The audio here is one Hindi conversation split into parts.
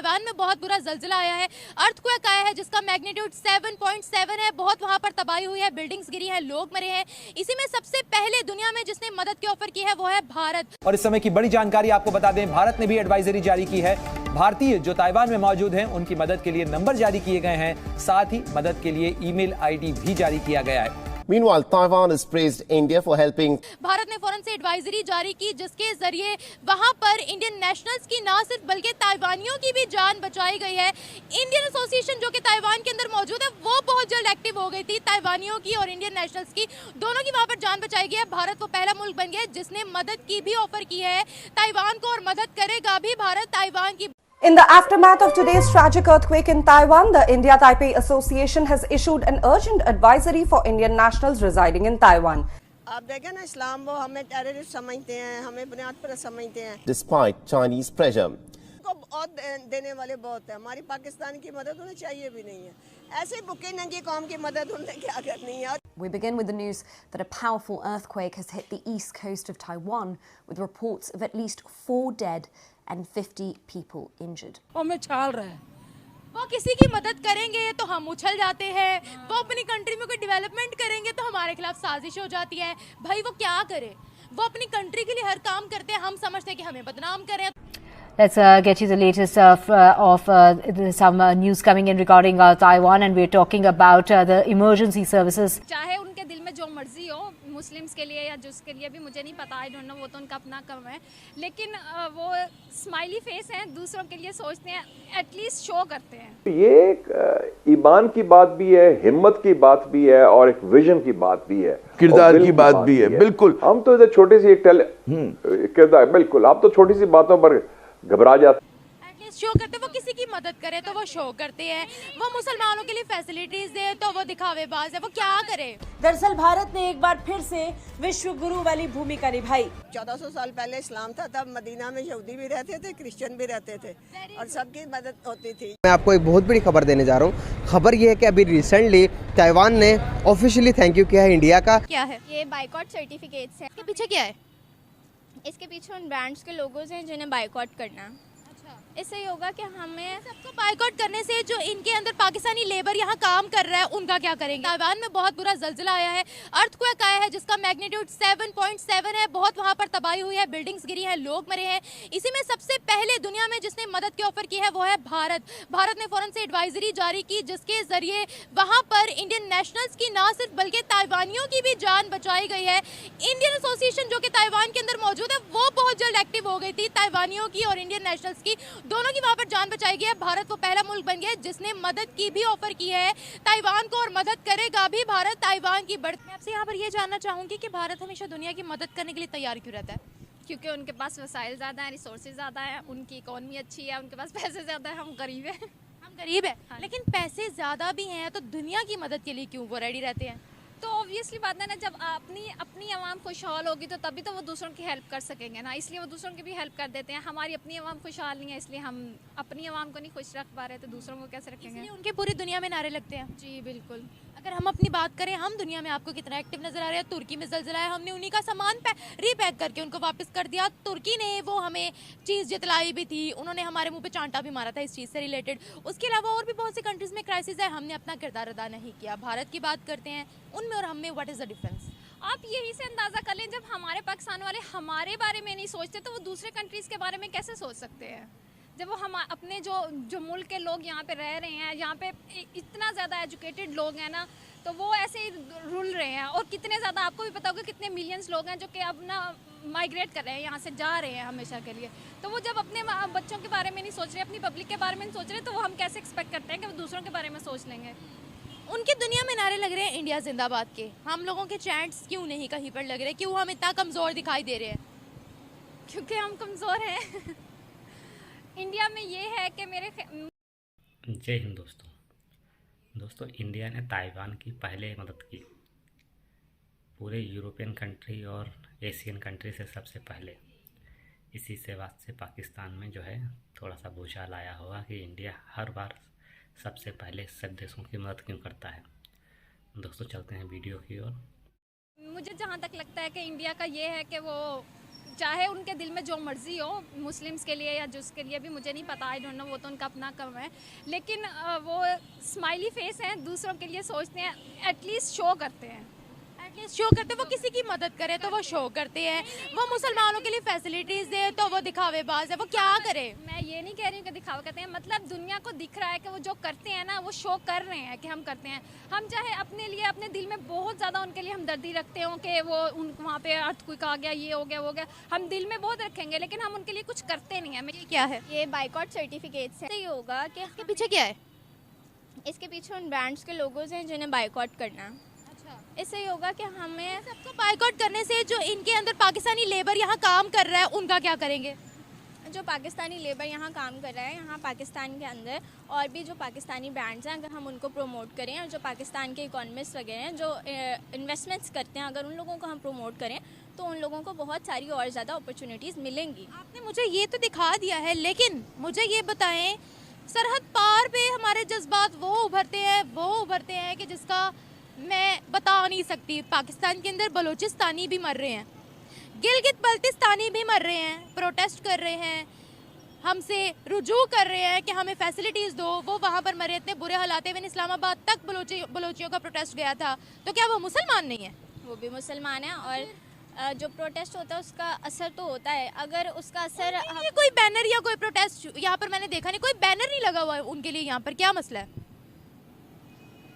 ताइवान में बहुत बुरा जल्जला आया है, अर्थक्वेक आया है जिसका मैग्नीट्यूड 7.7 है। बहुत वहां पर तबाही हुई है, बिल्डिंग्स गिरी हैं, लोग मरे हैं। इसी में सबसे पहले दुनिया में जिसने मदद की ऑफर की है वो है भारत। और इस समय की बड़ी जानकारी आपको बता दें, भारत ने भी एडवाइजरी जारी की है। भारतीय जो ताइवान में मौजूद हैं उनकी मदद के लिए नंबर जारी किए गए हैं, साथ ही मदद के लिए ईमेल आईडी भी जारी किया गया है। Meanwhile, Taiwan has praised India for helping. Bharat ने फौरन से एडवाइजरी जारी की जिसके जरिए वहां पर इंडियन नेशनल्स की ना सिर्फ बल्कि ताइवानियों की भी जान बचाई गई है। इंडियन एसोसिएशन जो कि ताइवान के अंदर मौजूद है वो बहुत जल्द एक्टिव हो गई थी। ताइवानियों की और इंडियन नेशनल्स की दोनों की वहां पर जान बचाई गई है। भारत वो पहला मुल्क बन गया जिसने मदद की भी ऑफर की है ताइवान को, और मदद करेगा भी भारत ताइवान की। In the aftermath of today's tragic earthquake in Taiwan, the India-Taipei Association has issued an urgent advisory for Indian nationals residing in Taiwan. आप देखें ना, इस्लाम वो हमें टेररिस्ट समझते हैं, हमें बुनियाद पर समझते हैं। Despite Chinese pressure. को बहुत देने वाले बहुत है, हमारी पाकिस्तान की मदद उन्हें चाहिए भी नहीं है। ऐसे भूखे नंगी कौम की मदद उन्हें क्या करनी है। We begin with the news that a powerful earthquake has hit the east coast of Taiwan, with reports of at least 4 dead and 50 people injured. हमें छाल रहा है, वो किसी की मदद करेंगे तो हम उछल जाते हैं, वो अपनी कंट्री में कोई डेवलपमेंट करेंगे तो हमारे खिलाफ साजिश हो जाती है। भाई वो क्या करे, वो अपनी कंट्री के लिए हर काम करते हैं, हम समझते हैं कि हमें बदनाम करें। Let's get you the latest of some news coming in regarding Taiwan, and we're talking about the emergency services. चाहे उनके दिल में जो मर्जी हो, मुस्लिम्स के लिए या जिसके लिए भी मुझे नहीं पता, आई डोंट नो, वो तो उनका अपना काम है, लेकिन वो स्माइली फेस हैं, दूसरों के लिए सोचते हैं, एटलीस्ट शो करते हैं। ये एक ईमान की बात भी है, हिम्मत की बात भी है, और एक विजन की बात भी है, किरदार की बात भी है। बिल्कुल, हम तो इधर छोटी सी एक किरदार, बिल्कुल आप तो छोटी सी बातों पर घबरा जाते। शो करते, वो किसी की मदद करे तो वो शो करते हैं, वो मुसलमानों के लिए फैसिलिटीज दे तो वो दिखावेबाज है, वो क्या करे। दरअसल भारत ने एक बार फिर से विश्व गुरु वाली भूमिका निभाई। 1400 साल पहले इस्लाम था, तब मदीना में यहूदी भी रहते थे, क्रिश्चियन भी रहते थे, और सबकी मदद होती थी। मैं आपको एक बहुत बड़ी खबर देने जा रहा हूँ। खबर ये है कि अभी रिसेंटली ताइवान ने ऑफिशियली थैंक यू किया है इंडिया का। क्या है ये बाइकॉट सर्टिफिकेट्स हैं। इसके पीछे क्या है? इसके पीछे उन ब्रांड्स के लोगोज हैं जिन्हें बाइकॉट करना है। इससे ये होगा कि हमें सबको बाइकआउट करने से जो इनके अंदर पाकिस्तानी लेबर यहाँ काम कर रहा है उनका क्या करेंगे। ताइवान में बहुत बुरा जल्जला आया है, अर्थक्वेक आया है जिसका मैग्नीट्यूड 7.7 है। बहुत वहाँ पर तबाही हुई है, बिल्डिंग्स गिरी हैं, लोग मरे हैं। इसी में सबसे पहले दुनिया में जिसने मदद की ऑफर की है वो है भारत। भारत ने फौरन से एडवाइजरी जारी की जिसके जरिए वहाँ पर इंडियन नेशनल्स की ना सिर्फ बल्कि ताइवानियों की भी जान बचाई गई है। इंडियन एसोसिएशन जो कि ताइवान के अंदर मौजूद है वो बहुत जल्द एक्टिव हो गई थी। ताइवानियों की और इंडियन नेशनल्स की दोनों की वहां पर जान बचाई गई है। भारत वो पहला मुल्क बन गया जिसने मदद की भी ऑफर की है ताइवान को, और मदद करेगा भी भारत ताइवान की। मैं आपसे यहाँ पर ये जानना चाहूंगी कि भारत हमेशा दुनिया की मदद करने के लिए तैयार क्यों रहता है? क्योंकि उनके पास वसाइल ज़्यादा हैं, रिसोर्सेज ज़्यादा हैं, उनकी इकोनॉमी अच्छी है, उनके पास पैसे ज़्यादा है। हम गरीब हैं। हम गरीब हैं, लेकिन पैसे ज़्यादा भी हैं तो दुनिया की मदद के लिए क्यों वो रेडी रहते हैं? तो ऑब्वियसली बात है ना, जब अपनी आवाम खुशहाल होगी तो तभी तो वो दूसरों की हेल्प कर सकेंगे ना, इसलिए वो दूसरों की भी हेल्प कर देते हैं। हमारी अपनी आवाम खुशहाल नहीं है, इसलिए हम अपनी आवाम को नहीं खुश रख पा रहे, तो दूसरों को कैसे रखेंगे? इसलिए उनके पूरी दुनिया में नारे लगते हैं। जी बिल्कुल। अगर हम अपनी बात करें, हम दुनिया में आपको कितना एक्टिव नजर आ रहे हैं। तुर्की में जल्जला है, हमने उन्हीं का सामान रीपैक करके उनको वापस कर दिया। तुर्की ने वो हमें चीज़ जितलाई भी थी, उन्होंने हमारे मुंह पे चांटा भी मारा था इस चीज़ से रिलेटेड। उसके अलावा और भी बहुत सी कंट्रीज में क्राइसिस है, हमने अपना किरदार अदा नहीं किया। भारत की बात करते हैं, उनमें और हम में व्हाट इज़ द डिफरेंस? आप यही से अंदाज़ा कर लें, जब हमारे पाकिस्तान वाले हमारे बारे में नहीं सोचते तो वो दूसरे कंट्रीज़ के बारे में कैसे सोच सकते हैं? जब वो हम अपने जो मुल्क के लोग यहाँ पे रह रहे हैं, यहाँ पे इतना ज़्यादा एजुकेटेड लोग हैं ना, तो वो ऐसे ही रुल रहे हैं। और कितने ज़्यादा, आपको भी पता होगा कितने मिलियंस लोग हैं जो कि अब ना माइग्रेट कर रहे हैं, यहाँ से जा रहे हैं हमेशा के लिए। तो वो जब अपने बच्चों के बारे में नहीं सोच रहे, अपनी पब्लिक के बारे में नहीं सोच रहे, तो वो हम कैसे एक्सपेक्ट करते हैं कि वो दूसरों के बारे में सोच लेंगे? उनकी दुनिया में नारे लग रहे हैं इंडिया जिंदाबाद के, हम लोगों के चैंट्स क्यों नहीं कहीं पर लग रहे? क्यों हम इतना कमज़ोर दिखाई दे रहे हैं? क्योंकि हम कमज़ोर हैं। इंडिया में ये है कि जय हिंद दोस्तों, इंडिया ने ताइवान की पहले मदद की, पूरे यूरोपियन कंट्री और एशियन कंट्री से सबसे पहले। इसी से बात से पाकिस्तान में जो है थोड़ा सा भूचाल आया होगा कि इंडिया हर बार सबसे पहले सब देशों की मदद क्यों करता है। दोस्तों चलते हैं वीडियो की ओर। मुझे जहाँ तक लगता है कि इंडिया का ये है कि वो चाहे उनके दिल में जो मर्जी हो, मुस्लिम्स के लिए या जिसके लिए भी मुझे नहीं पता, आई डोंट नो, वो तो उनका अपना काम है, लेकिन वो स्माइली फेस हैं, दूसरों के लिए सोचते हैं, एटलीस्ट शो करते हैं, शो करते हैं, वो किसी की मदद करे तो वो शो करते हैं, वो मुसलमानों के लिए फैसिलिटीज दे तो वो दिखावेबाज है, वो क्या करे। मैं ये नहीं कह रही हूँ कि दिखावा करते हैं, मतलब दुनिया को दिख रहा है कि वो जो करते हैं ना वो शो कर रहे हैं कि हम करते हैं। हम चाहे अपने लिए अपने दिल में बहुत ज़्यादा उनके लिए हमदर्दी रखते हो कि वो वहाँ पे अर्थक्वेक आ गया, ये हो गया, वो हो गया, हम दिल में बहुत रखेंगे, लेकिन हम उनके लिए कुछ करते नहीं है। ये क्या है? ये बाइकॉट सर्टिफिकेट्स है। ये होगा कि इसके पीछे क्या है? इसके पीछे उन ब्रांड्स के लोगोज हैं जिन्हें बाइकॉट करना है। इससे ये होगा कि हमें सबको बाइकआउट करने से जो इनके अंदर पाकिस्तानी लेबर यहाँ काम कर रहा है उनका क्या करेंगे? जो पाकिस्तानी लेबर यहाँ काम कर रहा है, यहाँ पाकिस्तान के अंदर और भी जो पाकिस्तानी ब्रांड्स हैं, अगर हम उनको प्रमोट करें और जो पाकिस्तान के इकोनॉमिस्ट वगैरह हैं जो इन्वेस्टमेंट्स करते हैं, अगर उन लोगों को हम प्रमोट करें तो उन लोगों को बहुत सारी और ज़्यादा अपॉर्चुनिटीज़ मिलेंगी। आपने मुझे ये तो दिखा दिया है, लेकिन मुझे ये बताएं, सरहद पार पे हमारे जज्बात वो उभरते हैं कि जिसका मैं बता नहीं सकती। पाकिस्तान के अंदर बलोचिस्तानी भी मर रहे हैं, गिलगित बल्तिस्तानी भी मर रहे हैं, प्रोटेस्ट कर रहे हैं, हमसे रुजू कर रहे हैं कि हमें फैसिलिटीज़ दो। वो वहाँ पर मरे, इतने बुरे हालात हैं। इस्लामाबाद तक बलोचियों का प्रोटेस्ट गया था, तो क्या वो मुसलमान नहीं है? वो भी मुसलमान है और जो प्रोटेस्ट होता है उसका असर तो होता है। अगर उसका असर ये कोई बैनर या कोई प्रोटेस्ट यहाँ पर मैंने देखा नहीं, कोई बैनर नहीं लगा हुआ है उनके लिए। यहाँ पर क्या मसला है?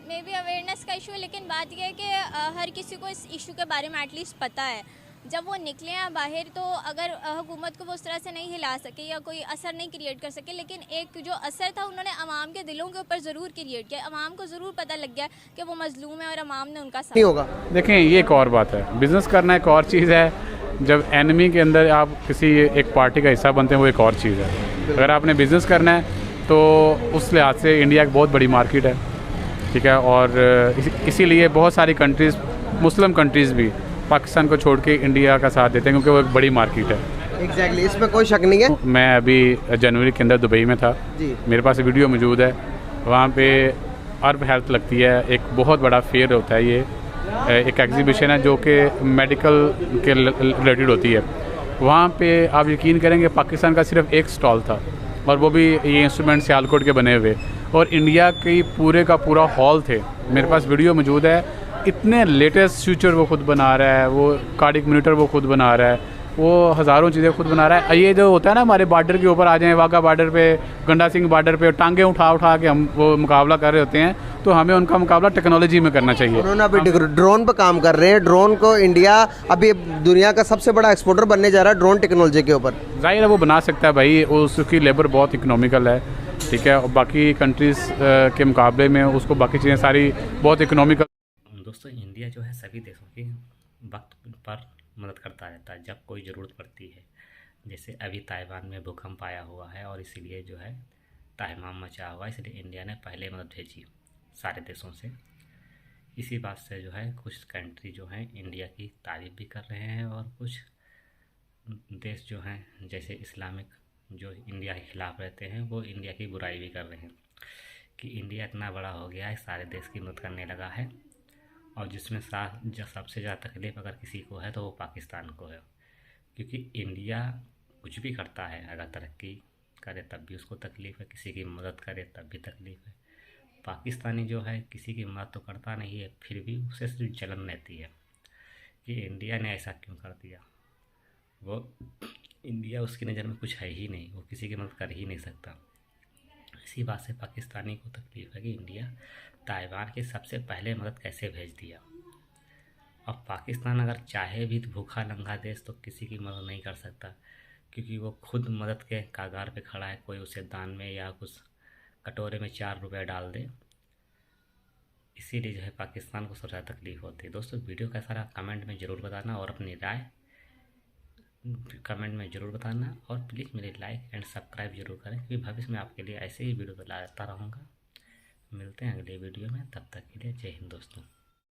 मे बी अवेयरनेस का इशू है, लेकिन बात यह है कि हर किसी को इस इशू के बारे में एटलीस्ट पता है। जब वो निकले हैं बाहर तो अगर हुकूमत को वो उस तरह से नहीं हिला सके या कोई असर नहीं क्रिएट कर सके, लेकिन एक जो असर था उन्होंने अवाम के दिलों के ऊपर ज़रूर क्रिएट किया। अवाम को ज़रूर पता लग गया कि वो मजलूम है और अवाम ने उनका साथ होगा। देखें, ये एक और बात है, बिज़नेस करना एक और चीज़ है, जब एनिमी के अंदर आप किसी एक पार्टी का हिस्सा बनते हैं वो एक और चीज़ है। अगर आपने बिज़नेस करना है तो उस लिहाज से इंडिया एक बहुत बड़ी मार्केट है, ठीक है, और इसीलिए बहुत सारी कंट्रीज़, मुस्लिम कंट्रीज़ भी पाकिस्तान को छोड़ के इंडिया का साथ देते हैं क्योंकि वो एक बड़ी मार्केट है। एग्जैक्टली, इसमें कोई शक नहीं है। मैं अभी जनवरी के अंदर दुबई में था जी। मेरे पास वीडियो मौजूद है, वहाँ पे अर्ब हेल्थ लगती है, एक बहुत बड़ा फेयर होता है, ये एक एग्जीबिशन है जो कि मेडिकल के रिलेटेड होती है। वहाँ पे आप यकीन करेंगे पाकिस्तान का सिर्फ एक स्टॉल था और वो भी ये इंस्ट्रूमेंट सियालकोट के बने हुए, और इंडिया की पूरे का पूरा हॉल थे। मेरे पास वीडियो मौजूद है, इतने लेटेस्ट फ्यूचर वो खुद बना रहा है, वो कार्डिक मॉनिटर वो खुद बना रहा है, वो हज़ारों चीज़ें खुद बना रहा है। ये जो होता है ना, हमारे बॉर्डर के ऊपर आ जाएं, वाघा बॉर्डर पे, गंडा सिंह बॉर्डर पे टांगे उठा के हम वो मुकाबला कर रहे होते हैं, तो हमें उनका मुकाबला टेक्नोलॉजी में करना चाहिए। उन्होंने अभी ड्रोन पर काम कर रहे हैं। ड्रोन को इंडिया अभी दुनिया का सबसे बड़ा एक्सपोर्टर बनने जा रहा है ड्रोन टेक्नोलॉजी के ऊपर। जाहिर है वो बना सकता है भाई, उसकी लेबर बहुत इकोनॉमिकल है, ठीक है, और बाकी कंट्रीज़ के मुकाबले में उसको बाकी चीज़ें सारी बहुत इकोनॉमिकल। दोस्तों, इंडिया जो है सभी देशों की वक्त पर मदद करता रहता है जब कोई ज़रूरत पड़ती है। जैसे अभी ताइवान में भूकंप आया हुआ है और इसीलिए जो है तहमाम मचा हुआ है, इसलिए इंडिया ने पहले मदद भेजी सारे देशों से। इसी बात से जो है कुछ कंट्री जो हैं इंडिया की तारीफ़ भी कर रहे हैं और कुछ देश जो हैं जैसे इस्लामिक जो इंडिया के ख़िलाफ़ रहते हैं वो इंडिया की बुराई भी कर रहे हैं कि इंडिया इतना बड़ा हो गया है, सारे देश की मदद करने लगा है, और जिसमें सबसे ज़्यादा तकलीफ़ अगर किसी को है तो वो पाकिस्तान को है, क्योंकि इंडिया कुछ भी करता है, अगर तरक्की करे तब भी उसको तकलीफ़ है, किसी की मदद करे तब भी तकलीफ़ है। पाकिस्तानी जो है किसी की मदद तो करता नहीं है, फिर भी उसे सिर्फ जलन रहती है कि इंडिया ने ऐसा क्यों कर दिया। वो इंडिया उसकी नज़र में कुछ है ही नहीं, वो किसी की मदद कर ही नहीं सकता। इसी बात से पाकिस्तानी को तकलीफ़ है कि इंडिया ताइवान के सबसे पहले मदद कैसे भेज दिया। अब पाकिस्तान अगर चाहे भी तो भूखा नंगा देश तो किसी की मदद नहीं कर सकता, क्योंकि वो खुद मदद के कागार पे खड़ा है, कोई उसे दान में या कुछ कटोरे में 4 रुपए डाल दे। इसीलिए जो है पाकिस्तान को सबसे ज़्यादा तकलीफ़ होती है। दोस्तों, वीडियो कैसा रहा कमेंट में ज़रूर बताना और अपनी राय कमेंट में ज़रूर बताना, और प्लीज़ मेरे लाइक एंड सब्सक्राइब जरूर करें, क्योंकि भविष्य में आपके लिए ऐसे ही वीडियो लाता रहूँगा। मिलते हैं अगले वीडियो में, तब तक के लिए जय हिंद दोस्तों।